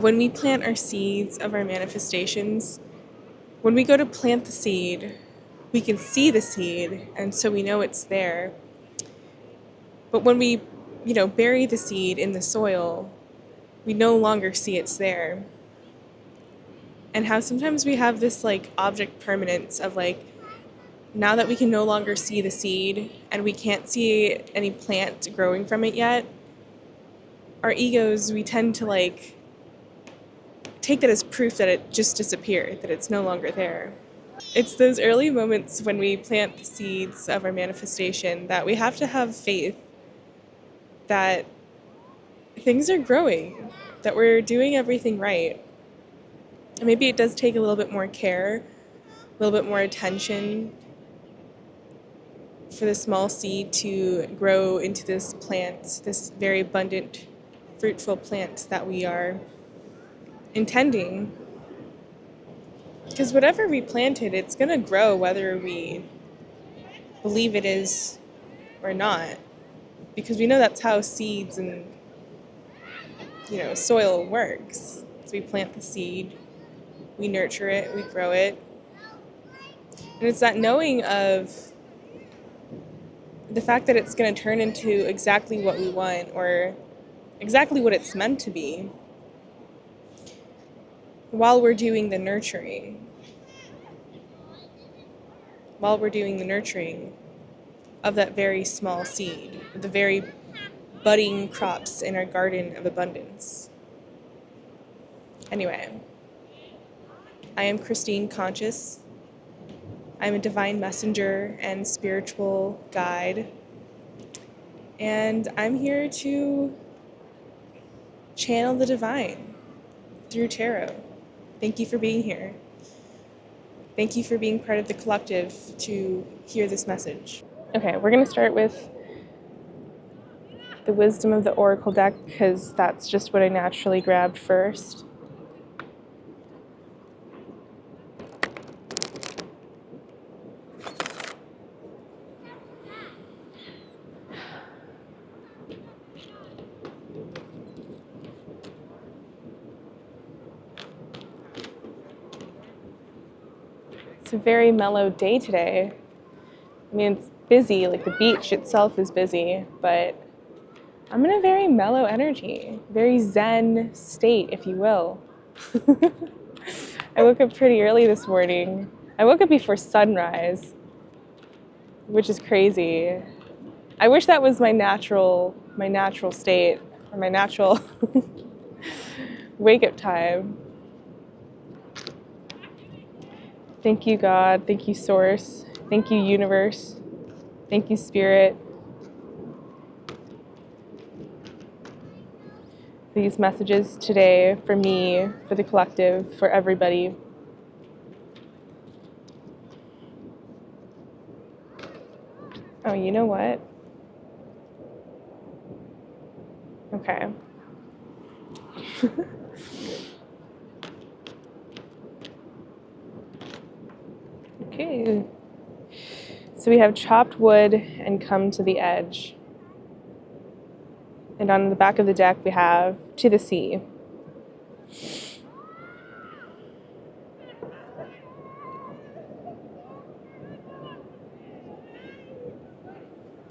When we plant our seeds of our manifestations, when we go to plant the seed, we can see the seed, and so we know it's there. But when we, bury the seed in the soil, we no longer see it's there. And how sometimes we have this object permanence of now that we can no longer see the seed and we can't see any plant growing from it yet, our egos, we tend to take that as proof that it just disappeared, that it's no longer there. It's those early moments when we plant the seeds of our manifestation that we have to have faith that things are growing, that we're doing everything right. And maybe it does take a little bit more care, a little bit more attention for the small seed to grow into this plant, this very abundant, fruitful plant that we are intending. Because whatever we planted, it's going to grow whether we believe it is or not. Because we know that's how seeds and soil works. So we plant the seed, we nurture it, we grow it. And it's that knowing of the fact that it's going to turn into exactly what we want or exactly what it's meant to be while we're doing the nurturing. While we're doing the nurturing of that very small seed, the very budding crops in our garden of abundance. Anyway, I am Christine Conscious. I'm a divine messenger and spiritual guide. And I'm here to channel the divine through tarot. Thank you for being here. Thank you for being part of the collective to hear this message. Okay, we're going to start with the wisdom of the oracle deck because that's just what I naturally grabbed first. It's a very mellow day today. I mean, it's busy, like the beach itself is busy, but I'm in a very mellow energy, very zen state, if you will. I woke up pretty early this morning. I woke up before sunrise, which is crazy. I wish that was my natural state, or my natural wake-up time. Thank you, God. Thank you, Source. Thank you, Universe. Thank you, Spirit. These messages today for me, for the collective, for everybody. Oh, you know what? Okay. Okay. So we have chopped wood and come to the edge. And on the back of the deck we have to the sea.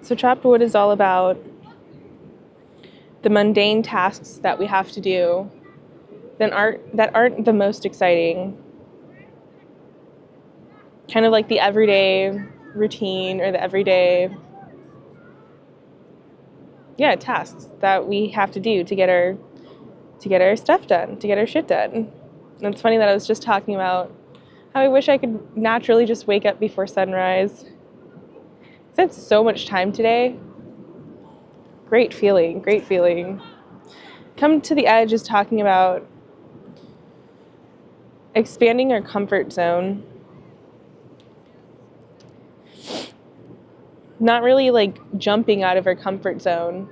So chopped wood is all about the mundane tasks that we have to do that aren't the most exciting. Kind of like the everyday routine or the everyday tasks that we have to do to get our stuff done, to get our shit done. And it's funny that I was just talking about how I wish I could naturally just wake up before sunrise. I had so much time today. Great feeling, great feeling. Come to the Edge is talking about expanding our comfort zone. Not really jumping out of our comfort zone,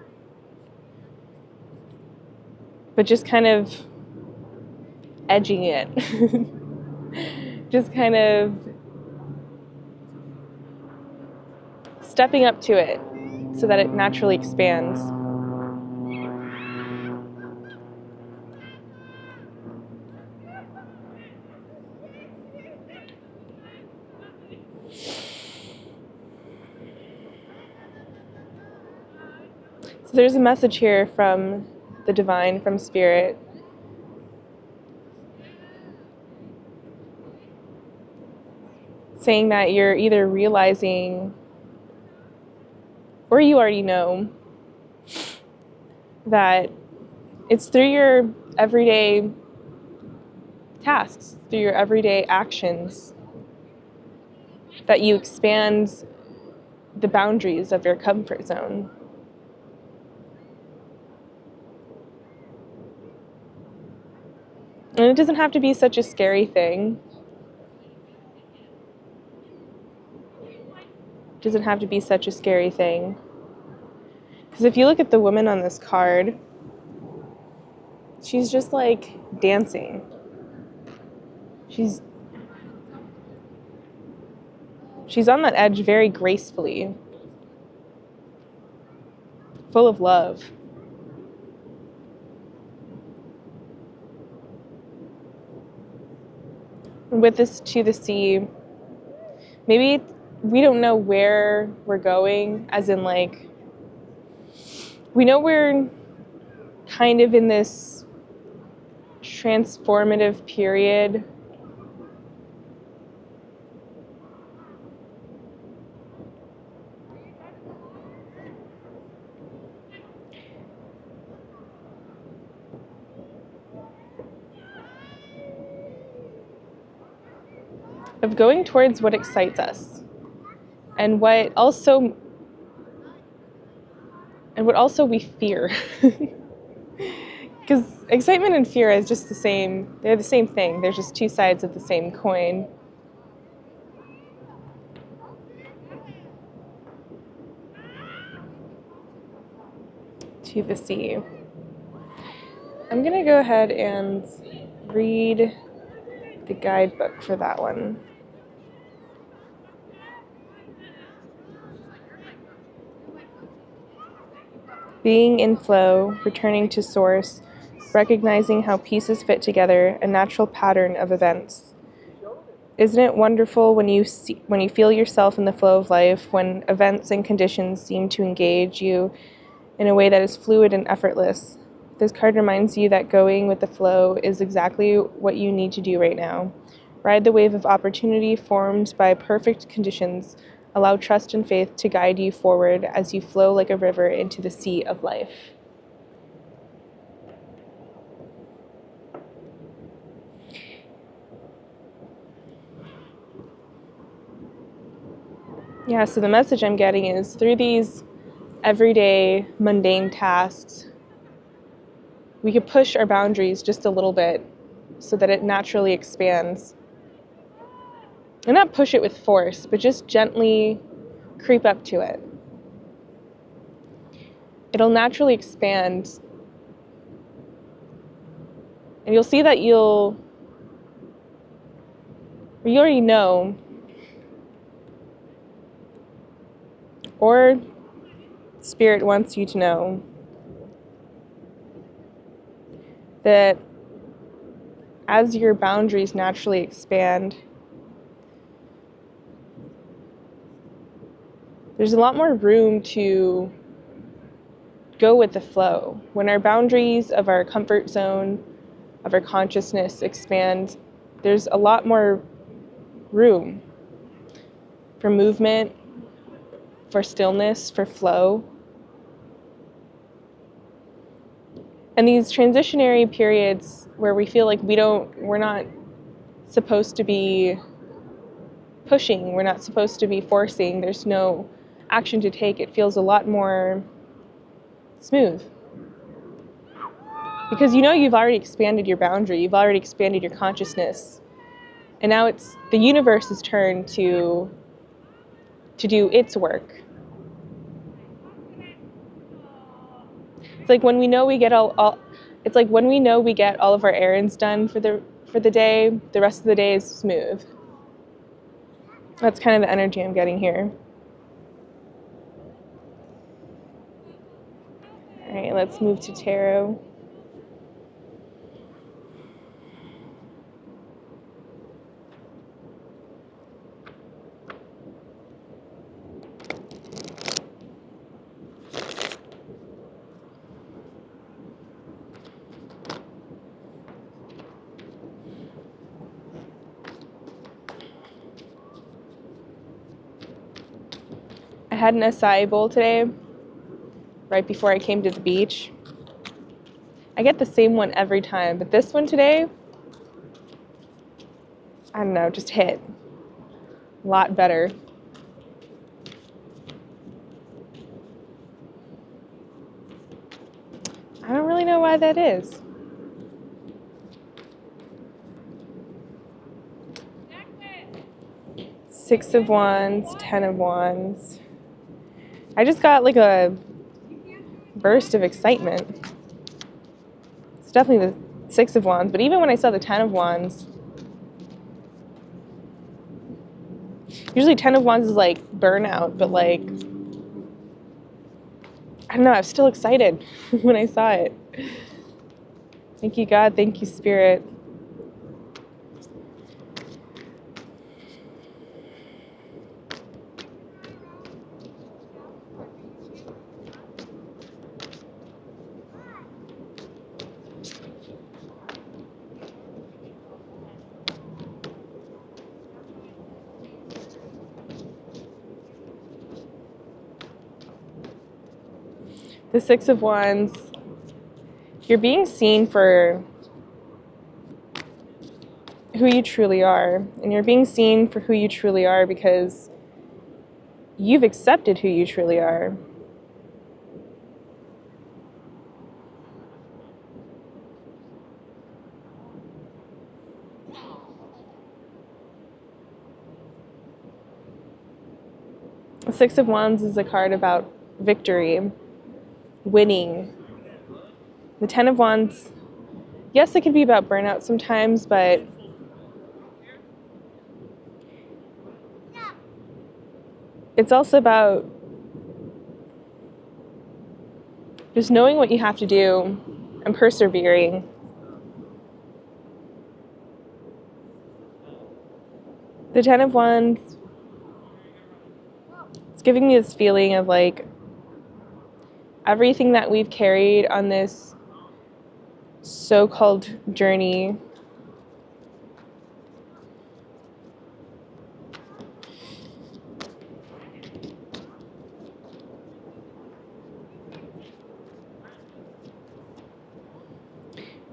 but just kind of edging it. Just kind of stepping up to it so that it naturally expands. So there's a message here from the divine, from spirit, saying that you're either realizing, or you already know, that it's through your everyday tasks, through your everyday actions, that you expand the boundaries of your comfort zone. And it doesn't have to be such a scary thing. It doesn't have to be such a scary thing. Because if you look at the woman on this card, she's just like dancing. She's on that edge very gracefully, full of love. And with this to the sea, maybe we don't know where we're going, as in like, we know we're kind of in this transformative period of going towards what excites us and what also we fear. Because excitement and fear is just the same, they're the same thing. They're just two sides of the same coin. To the sea. I'm gonna go ahead and read the guidebook for that one. Being in flow, returning to source, recognizing how pieces fit together, a natural pattern of events. Isn't it wonderful when you feel yourself in the flow of life, when events and conditions seem to engage you in a way that is fluid and effortless? This card reminds you that going with the flow is exactly what you need to do right now. Ride the wave of opportunity formed by perfect conditions. Allow trust and faith to guide you forward as you flow like a river into the sea of life. Yeah, so the message I'm getting is through these everyday mundane tasks, we could push our boundaries just a little bit so that it naturally expands. And not push it with force, but just gently creep up to it. It'll naturally expand. And you'll see that you already know, or Spirit wants you to know, that as your boundaries naturally expand, there's a lot more room to go with the flow. When our boundaries of our comfort zone, of our consciousness expand, there's a lot more room for movement, for stillness, for flow. And these transitionary periods where we feel like we're not supposed to be pushing, we're not supposed to be forcing, there's no action to take, it feels a lot more smooth. Because you've already expanded your boundary, you've already expanded your consciousness. And now it's the universe's turn to do its work. It's like when we know we get it's like when we know we get all of our errands done for the day, the rest of the day is smooth. That's kind of the energy I'm getting here. All right, let's move to tarot. had an acai bowl today, right before I came to the beach. I get the same one every time, but this one today, I don't know, just hit a lot better. I don't really know why that is. Six of Wands, 10 of Wands. I just got like a burst of excitement. It's definitely the Six of Wands, but even when I saw the 10 of Wands, usually 10 of Wands is like burnout, but like, I don't know, I was still excited when I saw it. Thank you, God. Thank you, Spirit. The Six of Wands, you're being seen for who you truly are. And you're being seen for who you truly are because you've accepted who you truly are. The Six of Wands is a card about victory, winning. The 10 of Wands, yes, it can be about burnout sometimes, but it's also about just knowing what you have to do and persevering. The 10 of Wands, it's giving me this feeling of like everything that we've carried on this so-called journey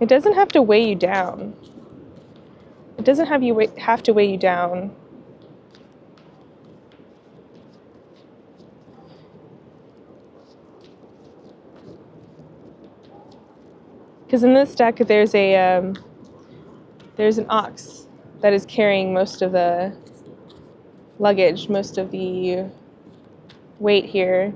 it doesn't have to weigh you down. It doesn't have to weigh you down. Because in this deck, there's an ox that is carrying most of the luggage, most of the weight here.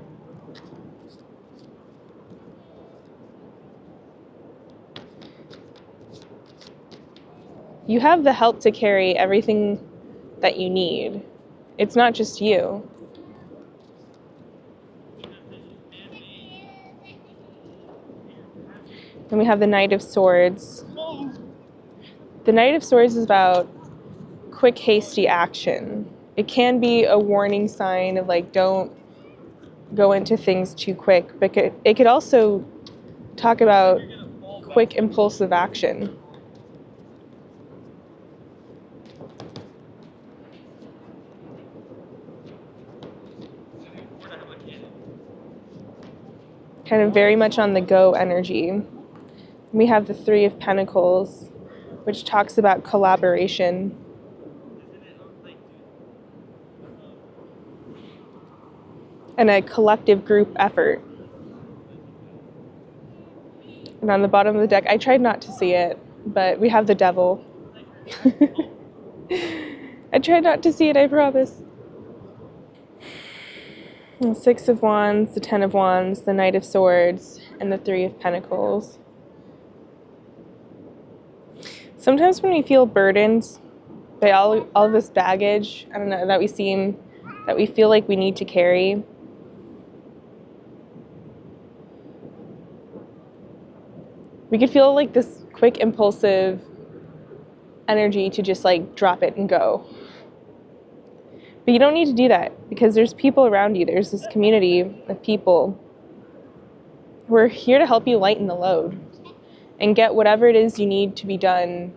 You have the help to carry everything that you need. It's not just you. Then we have the Knight of Swords. The Knight of Swords is about quick, hasty action. It can be a warning sign of like, don't go into things too quick, but it could also talk about quick, impulsive action. Kind of very much on the go energy. We have the Three of Pentacles, which talks about collaboration. And a collective group effort. And on the bottom of the deck, I tried not to see it, but we have the Devil. I tried not to see it, I promise. The Six of Wands, the 10 of Wands, the Knight of Swords, and the Three of Pentacles. Sometimes when we feel burdened by all of this baggage, I don't know, that we feel like we need to carry, we could feel like this quick, impulsive energy to just like drop it and go. But you don't need to do that because there's people around you. There's this community of people who are here to help you lighten the load and get whatever it is you need to be done.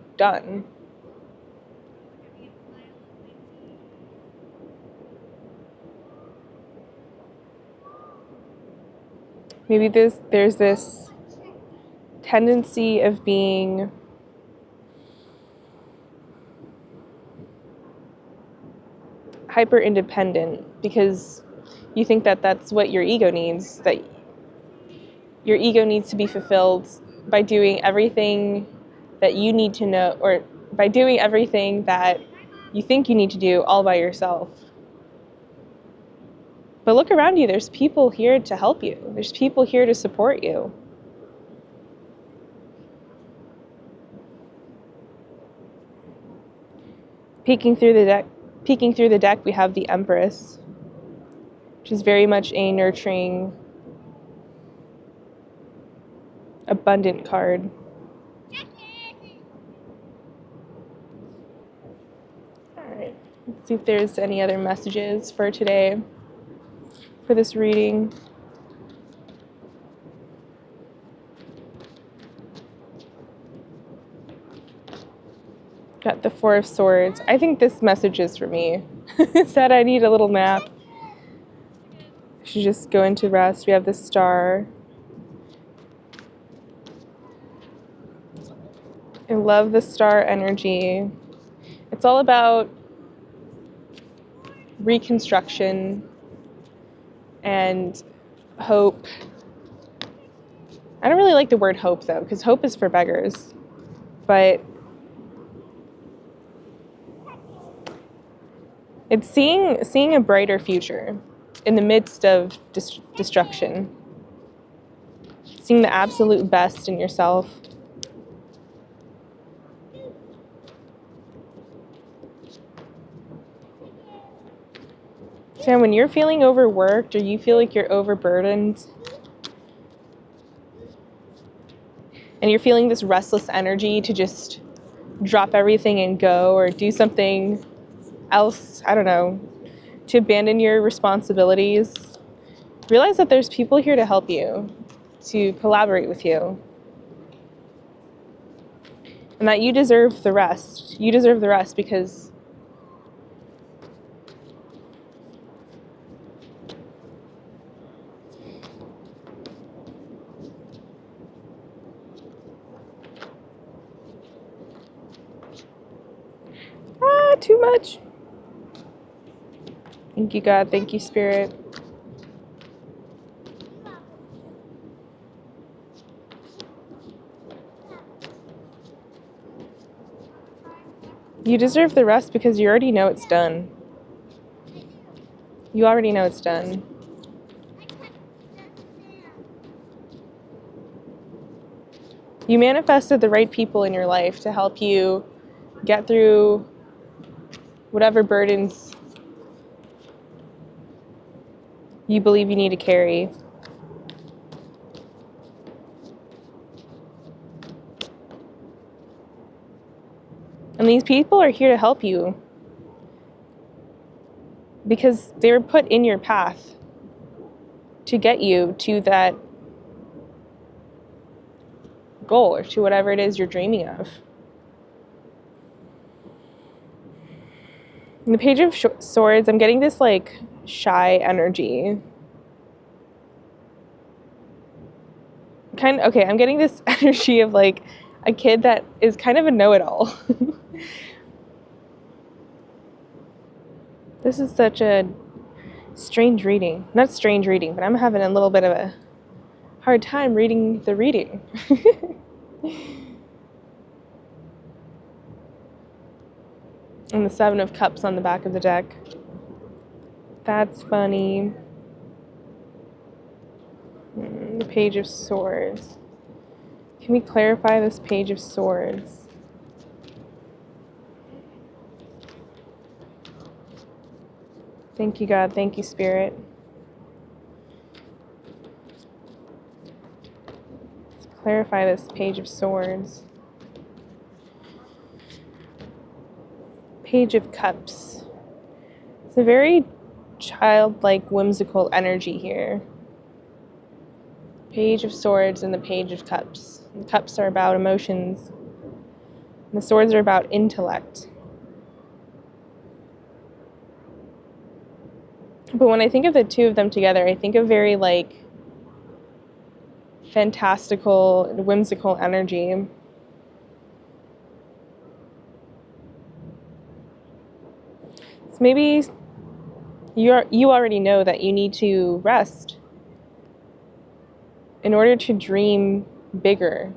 Maybe there's this tendency of being hyper independent because you think that that's what your ego needs, that your ego needs to be fulfilled by doing everything that you need to know, or by doing everything that you think you need to do all by yourself. But look around you, there's people here to help you. There's people here to support you. Peeking through the deck, we have the Empress, which is very much a nurturing, abundant card. Alright, let's see if there's any other messages for today, for this reading. Got the Four of Swords. I think this message is for me. It said I need a little nap. I should just go into rest. We have the Star. I love the Star energy. It's all about reconstruction and hope. I don't really like the word hope, though, because hope is for beggars. But it's seeing a brighter future in the midst of destruction. Seeing the absolute best in yourself. Sam, when you're feeling overworked or you feel like you're overburdened and you're feeling this restless energy to just drop everything and go or do something else, I don't know, to abandon your responsibilities, realize that there's people here to help you, to collaborate with you, and that you deserve the rest. You deserve the rest because too much. Thank you, God. Thank you, Spirit. You deserve the rest because you already know it's done. You already know it's done. You manifested the right people in your life to help you get through whatever burdens you believe you need to carry. And these people are here to help you because they were put in your path to get you to that goal or to whatever it is you're dreaming of. In the Page of Swords, I'm getting this like shy energy. I'm getting this energy of like a kid that is kind of a know-it-all. This is such a strange reading. Not strange reading, but I'm having a little bit of a hard time reading the reading. And the Seven of Cups on the back of the deck. That's funny. The Page of Swords. Can we clarify this Page of Swords? Thank you, God. Thank you, Spirit. Let's clarify this Page of Swords. Page of Cups. It's a very childlike, whimsical energy here. Page of Swords and the Page of Cups. The cups are about emotions. And the swords are about intellect. But when I think of the two of them together, I think of very like fantastical and whimsical energy. So maybe you already know that you need to rest in order to dream bigger.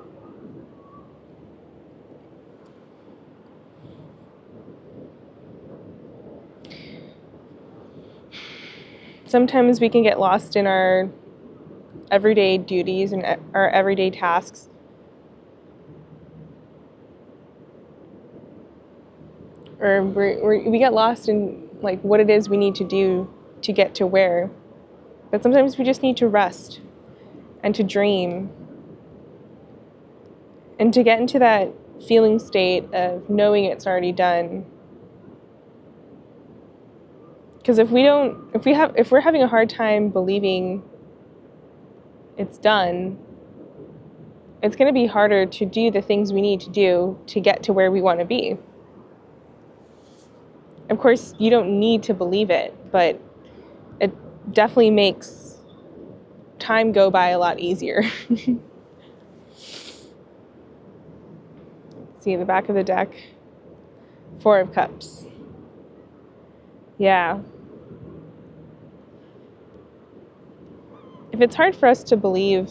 Sometimes we can get lost in our everyday duties and our everyday tasks. Or we get lost in like what it is we need to do to get to where. But sometimes we just need to rest and to dream and to get into that feeling state of knowing it's already done. Because if we're having a hard time believing it's done, it's going to be harder to do the things we need to do to get to where we want to be. Of course, you don't need to believe it, but it definitely makes time go by a lot easier. See the back of the deck, 4 of Cups. Yeah. If it's hard for us to believe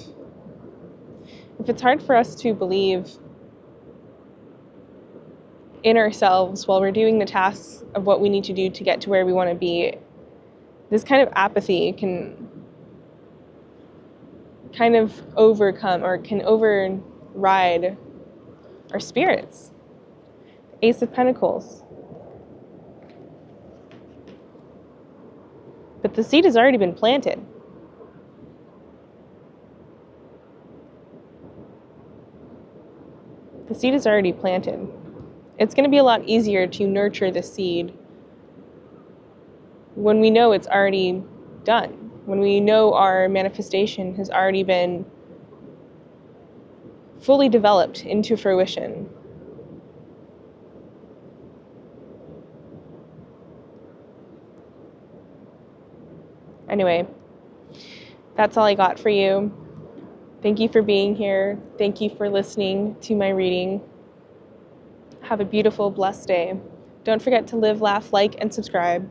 in ourselves while we're doing the tasks of what we need to do to get to where we want to be, this kind of apathy can kind of overcome or can override our spirits. Ace of Pentacles. But the seed has already been planted. The seed is already planted. It's going to be a lot easier to nurture the seed when we know it's already done, when we know our manifestation has already been fully developed into fruition. Anyway, that's all I got for you. Thank you for being here. Thank you for listening to my reading. Have a beautiful, blessed day. Don't forget to live, laugh, like, and subscribe.